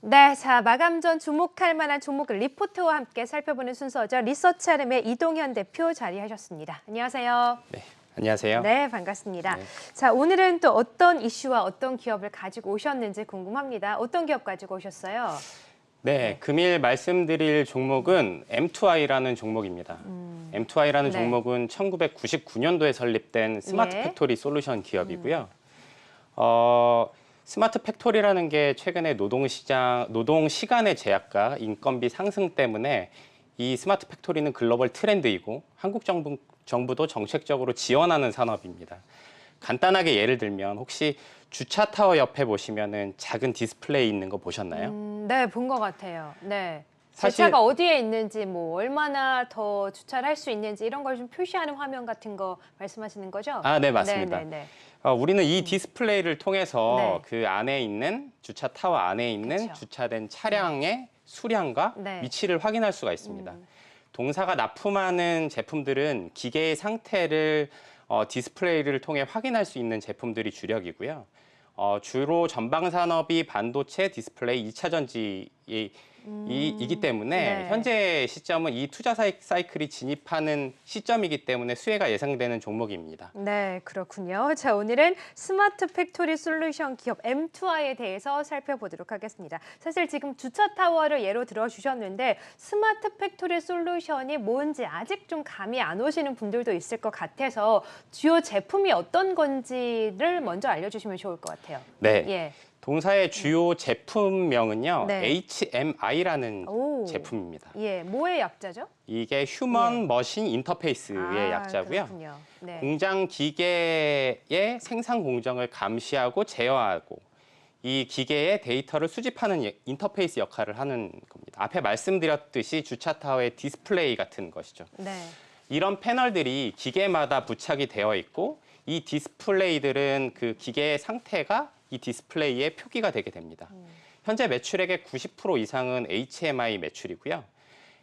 네, 자 마감 전 주목할 만한 종목을 리포트와 함께 살펴보는 순서죠. 리서치 RM의 이동현 대표 자리하셨습니다. 안녕하세요. 네, 안녕하세요. 네, 반갑습니다. 네. 자, 오늘은 또 어떤 이슈와 어떤 기업을 가지고 오셨는지 궁금합니다. 어떤 기업 가지고 오셨어요? 네, 금일 말씀드릴 종목은 M2I라는 종목입니다. M2I라는 네. 종목은 1999년도에 설립된 스마트 예. 팩토리 솔루션 기업이고요. 스마트 팩토리라는 게 최근에 노동 시간의 제약과 인건비 상승 때문에 이 스마트 팩토리는 글로벌 트렌드이고 한국 정부도 정책적으로 지원하는 산업입니다. 간단하게 예를 들면 혹시 주차 타워 옆에 보시면은 작은 디스플레이 있는 거 보셨나요? 네, 본 것 같아요. 네. 제 사실- 차가 어디에 있는지, 뭐 얼마나 더 주차를 할 수 있는지 이런 걸 좀 표시하는 화면 같은 거 말씀하시는 거죠? 아, 네, 맞습니다. 네, 네, 네. 우리는 이 디스플레이를 통해서 네. 그 안에 있는 주차 타워 안에 있는 그쵸. 주차된 차량의 수량과 네. 위치를 확인할 수가 있습니다. 동사가 납품하는 제품들은 기계의 상태를 디스플레이를 통해 확인할 수 있는 제품들이 주력이고요. 주로 전방 산업이 반도체, 디스플레이, 2차 전지이기 때문에 네. 현재 시점은 이 투자 사이클이 진입하는 시점이기 때문에 수혜가 예상되는 종목입니다. 네, 그렇군요. 자, 오늘은 스마트 팩토리 솔루션 기업 M2I에 대해서 살펴보도록 하겠습니다. 사실 지금 주차 타워를 예로 들어주셨는데 스마트 팩토리 솔루션이 뭔지 아직 좀 감이 안 오시는 분들도 있을 것 같아서 주요 제품이 어떤 건지를 먼저 알려주시면 좋을 것 같아요. 네. 예. 동사의 주요 제품명은요, 네. HMI라는 오. 제품입니다. 예, 뭐의 약자죠? 이게 휴먼 머신 인터페이스의 약자고요. 그렇군요. 네. 공장 기계의 생산 공정을 감시하고 제어하고 이 기계의 데이터를 수집하는 인터페이스 역할을 하는 겁니다. 앞에 말씀드렸듯이 주차 타워의 디스플레이 같은 것이죠. 네. 이런 패널들이 기계마다 부착이 되어 있고 이 디스플레이들은 그 기계의 상태가 이 디스플레이에 표기가 되게 됩니다. 현재 매출액의 90% 이상은 HMI 매출이고요.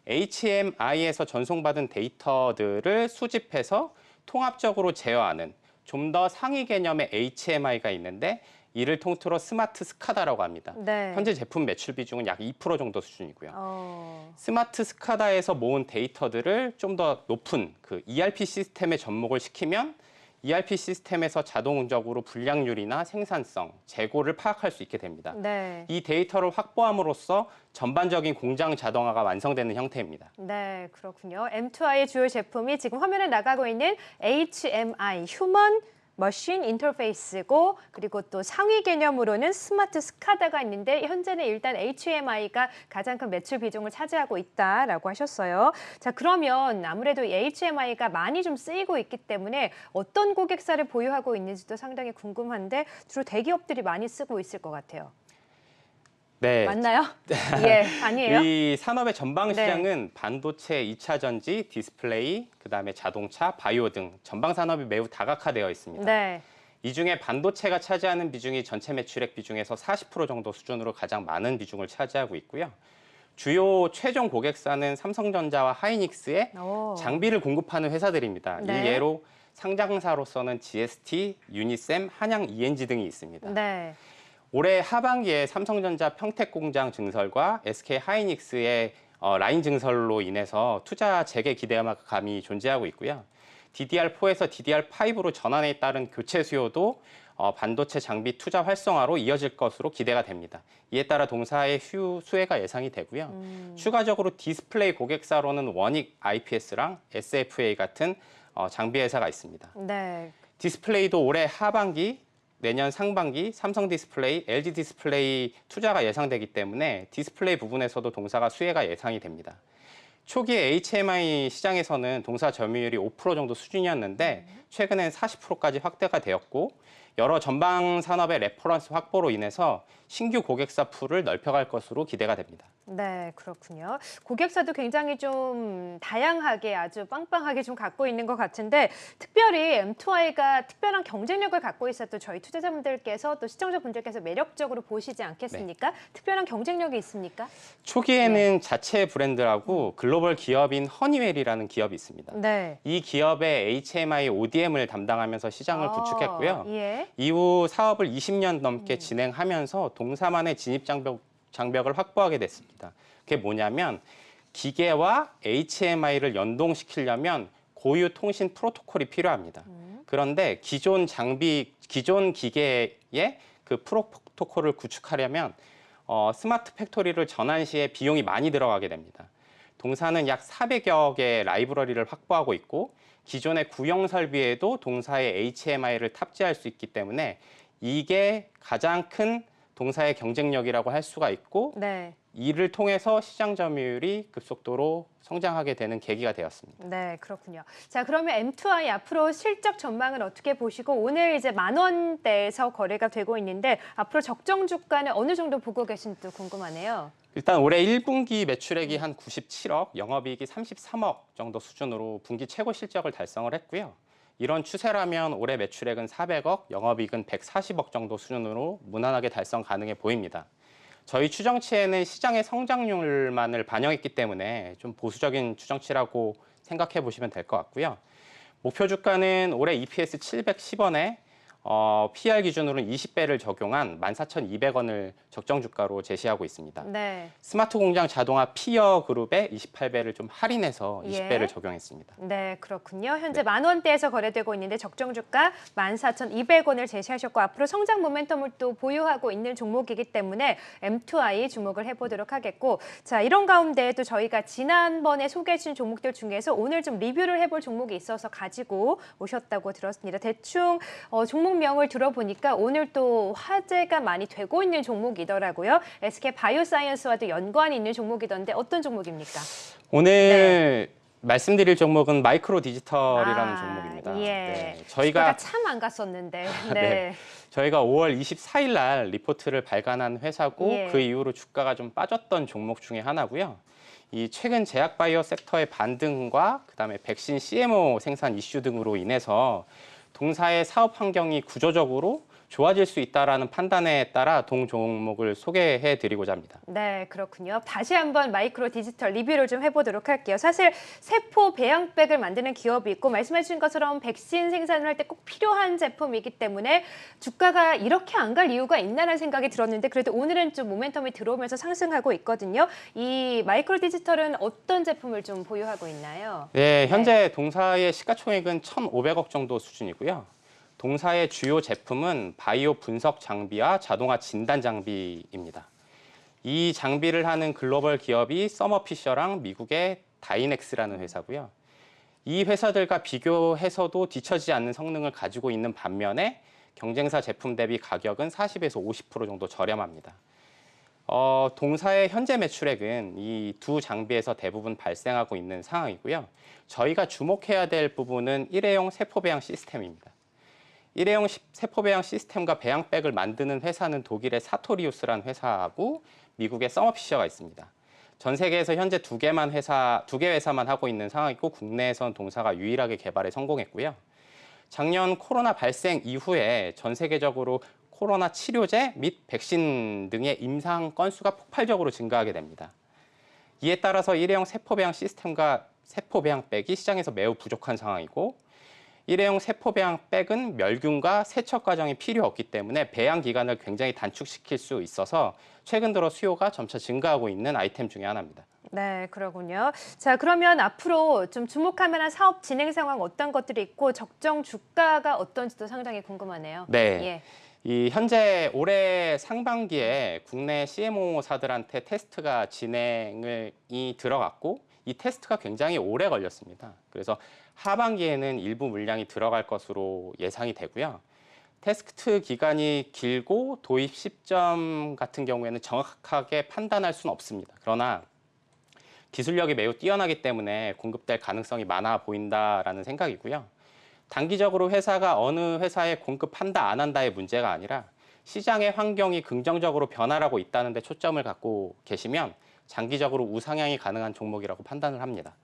HMI에서 전송받은 데이터들을 수집해서 통합적으로 제어하는 좀 더 상위 개념의 HMI가 있는데 이를 통틀어 스마트 스카다라고 합니다. 네. 현재 제품 매출 비중은 약 2% 정도 수준이고요. 스마트 스카다에서 모은 데이터들을 좀 더 높은 그 ERP 시스템에 접목을 시키면 ERP 시스템에서 자동적으로 불량률이나 생산성, 재고를 파악할 수 있게 됩니다. 네. 이 데이터를 확보함으로써 전반적인 공장 자동화가 완성되는 형태입니다. 네, 그렇군요. M2I의 주요 제품이 지금 화면에 나가고 있는 HMI, 휴먼 머신 인터페이스고 그리고 또 상위 개념으로는 스마트 스카다가 있는데 현재는 일단 HMI가 가장 큰 매출 비중을 차지하고 있다라고 하셨어요. 자, 그러면 아무래도 이 HMI가 많이 좀 쓰이고 있기 때문에 어떤 고객사를 보유하고 있는지도 상당히 궁금한데 주로 대기업들이 많이 쓰고 있을 것 같아요. 네. 맞나요? 예, 아니에요? 이 산업의 전방 네. 시장은 반도체, 2차 전지, 디스플레이, 그다음에 자동차, 바이오 등 전방 산업이 매우 다각화되어 있습니다. 네. 이 중에 반도체가 차지하는 비중이 전체 매출액 비중에서 40% 정도 수준으로 가장 많은 비중을 차지하고 있고요. 주요 최종 고객사는 삼성전자와 하이닉스의 오. 장비를 공급하는 회사들입니다. 네. 일례로 상장사로서는 GST, 유니셈, 한양 ENG 등이 있습니다. 네. 올해 하반기에 삼성전자 평택공장 증설과 SK 하이닉스의 라인 증설로 인해서 투자 재개 기대감이 존재하고 있고요. DDR4에서 DDR5로 전환에 따른 교체 수요도 반도체 장비 투자 활성화로 이어질 것으로 기대가 됩니다. 이에 따라 동사의 수혜가 예상이 되고요. 추가적으로 디스플레이 고객사로는 원익 IPS랑 SFA 같은 장비 회사가 있습니다. 네. 디스플레이도 올해 하반기, 내년 상반기 삼성 디스플레이, LG 디스플레이 투자가 예상되기 때문에 디스플레이 부분에서도 동사가 수혜가 예상이 됩니다. 초기에 HMI 시장에서는 동사 점유율이 5% 정도 수준이었는데 최근엔 40%까지 확대가 되었고 여러 전방 산업의 레퍼런스 확보로 인해서 신규 고객사 풀을 넓혀갈 것으로 기대가 됩니다. 네, 그렇군요. 고객사도 굉장히 좀 다양하게 아주 빵빵하게 좀 갖고 있는 것 같은데 특별히 M2I가 특별한 경쟁력을 갖고 있어도 저희 투자자분들께서 또 시청자분들께서 매력적으로 보시지 않겠습니까? 특별한 경쟁력이 있습니까? 초기에는 자체 브랜드라고 글로벌 기업인 허니웰이라는 기업이 있습니다. 네. 이 기업의 HMI ODM을 담당하면서 시장을 구축했고요. 예. 이후 사업을 20년 넘게 진행하면서 동사만의 진입 장벽을 확보하게 됐습니다. 그게 뭐냐면 기계와 HMI를 연동시키려면 고유 통신 프로토콜이 필요합니다. 그런데 기존 기계의 그 프로토콜을 구축하려면 스마트 팩토리를 전환 시에 비용이 많이 들어가게 됩니다. 동사는 약 400여 개의 라이브러리를 확보하고 있고 기존의 구형 설비에도 동사의 HMI를 탑재할 수 있기 때문에 이게 가장 큰 동사의 경쟁력이라고 할 수가 있고 네. 이를 통해서 시장 점유율이 급속도로 성장하게 되는 계기가 되었습니다. 네, 그렇군요. 자, 그러면 M2I 앞으로 실적 전망은 어떻게 보시고 오늘 이제 10,000원대에서 거래가 되고 있는데 앞으로 적정 주가는 어느 정도 보고 계신지 궁금하네요. 일단 올해 1분기 매출액이 한 97억, 영업이익이 33억 정도 수준으로 분기 최고 실적을 달성을 했고요. 이런 추세라면 올해 매출액은 400억, 영업이익은 140억 정도 수준으로 무난하게 달성 가능해 보입니다. 저희 추정치에는 시장의 성장률만을 반영했기 때문에 좀 보수적인 추정치라고 생각해 보시면 될 것 같고요. 목표 주가는 올해 EPS 710원에 PR 기준으로는 20배를 적용한 14,200원을 적정 주가로 제시하고 있습니다. 네. 스마트 공장 자동화 피어 그룹에 28배를 좀 할인해서 20배를 예. 적용했습니다. 네, 그렇군요. 현재 10,000원대에서 거래되고 있는데 적정 주가 14,200원을 제시하셨고 앞으로 성장 모멘텀을 또 보유하고 있는 종목이기 때문에 M2I 주목을 해보도록 하겠고 자, 이런 가운데 또 저희가 지난번에 소개해 주신 종목들 중에서 오늘 좀 리뷰를 해볼 종목이 있어서 가지고 오셨다고 들었습니다. 대충 종목명을 들어보니까 오늘 또 화제가 많이 되고 있는 종목이더라고요. SK 바이오사이언스와도 연관이 있는 종목이던데 어떤 종목입니까? 오늘 말씀드릴 종목은 마이크로 디지털이라는 종목입니다. 예. 네, 저희가 참 안 갔었는데. 네. 네. 저희가 5월 24일 날 리포트를 발간한 회사고 예. 그 이후로 주가가 좀 빠졌던 종목 중에 하나고요. 이 최근 제약 바이오 섹터의 반등과 그다음에 백신 CMO 생산 이슈 등으로 인해서 동사의 사업 환경이 구조적으로 좋아질 수 있다라는 판단에 따라 동 종목을 소개해 드리고자 합니다. 네, 그렇군요. 다시 한번 마이크로 디지털 리뷰를 좀 해보도록 할게요. 사실 세포 배양백을 만드는 기업이 있고 말씀해 주신 것처럼 백신 생산을 할 때 꼭 필요한 제품이기 때문에 주가가 이렇게 안 갈 이유가 있나라는 생각이 들었는데 그래도 오늘은 좀 모멘텀이 들어오면서 상승하고 있거든요. 이 마이크로 디지털은 어떤 제품을 좀 보유하고 있나요? 네, 현재 동사의 시가총액은 1,500억 정도 수준이고요. 동사의 주요 제품은 바이오 분석 장비와 자동화 진단 장비입니다. 이 장비를 하는 글로벌 기업이 서머피셔랑 미국의 다이넥스라는 회사고요. 이 회사들과 비교해서도 뒤처지지 않는 성능을 가지고 있는 반면에 경쟁사 제품 대비 가격은 40에서 50% 정도 저렴합니다. 동사의 현재 매출액은 이 두 장비에서 대부분 발생하고 있는 상황이고요. 저희가 주목해야 될 부분은 일회용 세포 배양 시스템입니다. 일회용 세포 배양 시스템과 배양백을 만드는 회사는 독일의 사토리우스라는 회사하고 미국의 서머피셔가 있습니다. 전 세계에서 현재 두 개 회사만 하고 있는 상황이고 국내에선 동사가 유일하게 개발에 성공했고요. 작년 코로나 발생 이후에 전 세계적으로 코로나 치료제 및 백신 등의 임상 건수가 폭발적으로 증가하게 됩니다. 이에 따라서 일회용 세포 배양 시스템과 세포 배양백이 시장에서 매우 부족한 상황이고 일회용 세포 배양백은 멸균과 세척 과정이 필요 없기 때문에 배양 기간을 굉장히 단축시킬 수 있어서 최근 들어 수요가 점차 증가하고 있는 아이템 중에 하나입니다. 네, 그러군요. 자, 그러면 앞으로 좀 주목할 만한 사업 진행 상황 어떤 것들이 있고 적정 주가가 어떤지도 상당히 궁금하네요. 네. 예. 이 현재 올해 상반기에 국내 CMO사들한테 테스트가 진행이 들어갔고 이 테스트가 굉장히 오래 걸렸습니다. 그래서 하반기에는 일부 물량이 들어갈 것으로 예상이 되고요. 테스트 기간이 길고 도입 시점 같은 경우에는 정확하게 판단할 수는 없습니다. 그러나 기술력이 매우 뛰어나기 때문에 공급될 가능성이 많아 보인다라는 생각이고요. 단기적으로 회사가 어느 회사에 공급한다 안 한다의 문제가 아니라 시장의 환경이 긍정적으로 변화하고 있다는 데 초점을 갖고 계시면 장기적으로 우상향이 가능한 종목이라고 판단을 합니다.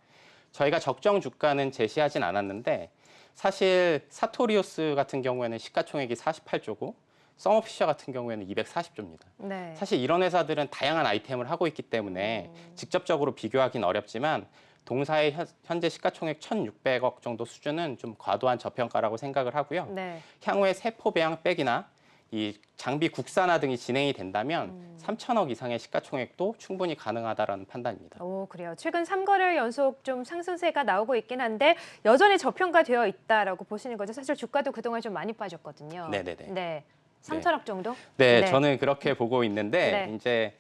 저희가 적정 주가는 제시하진 않았는데 사실 사토리오스 같은 경우에는 시가총액이 48조고 서머피셔 같은 경우에는 240조입니다. 네. 사실 이런 회사들은 다양한 아이템을 하고 있기 때문에 직접적으로 비교하기는 어렵지만 동사의 현재 시가총액 1,600억 정도 수준은 좀 과도한 저평가라고 생각을 하고요. 네. 향후에 세포 배양백이나 이 장비 국산화 등이 진행이 된다면 3천억 이상의 시가총액도 충분히 가능하다라는 판단입니다. 오, 그래요. 최근 3거래일 연속 좀 상승세가 나오고 있긴 한데 여전히 저평가되어 있다라고 보시는 거죠. 사실 주가도 그동안 좀 많이 빠졌거든요. 네네네. 네. 3천억 정도? 네, 저는 그렇게 보고 있는데 네. 이제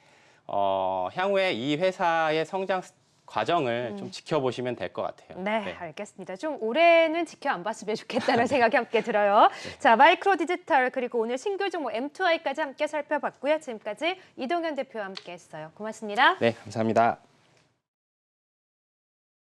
향후에 이 회사의 성장 과정을 좀 지켜보시면 될 것 같아요. 네, 알겠습니다. 좀 올해는 지켜 안 봤으면 좋겠다는 생각이 함께 들어요. 자, 마이크로 디지털 그리고 오늘 신규 종목 M2I까지 함께 살펴봤고요. 지금까지 이동현 대표와 함께 했어요. 고맙습니다. 네, 감사합니다.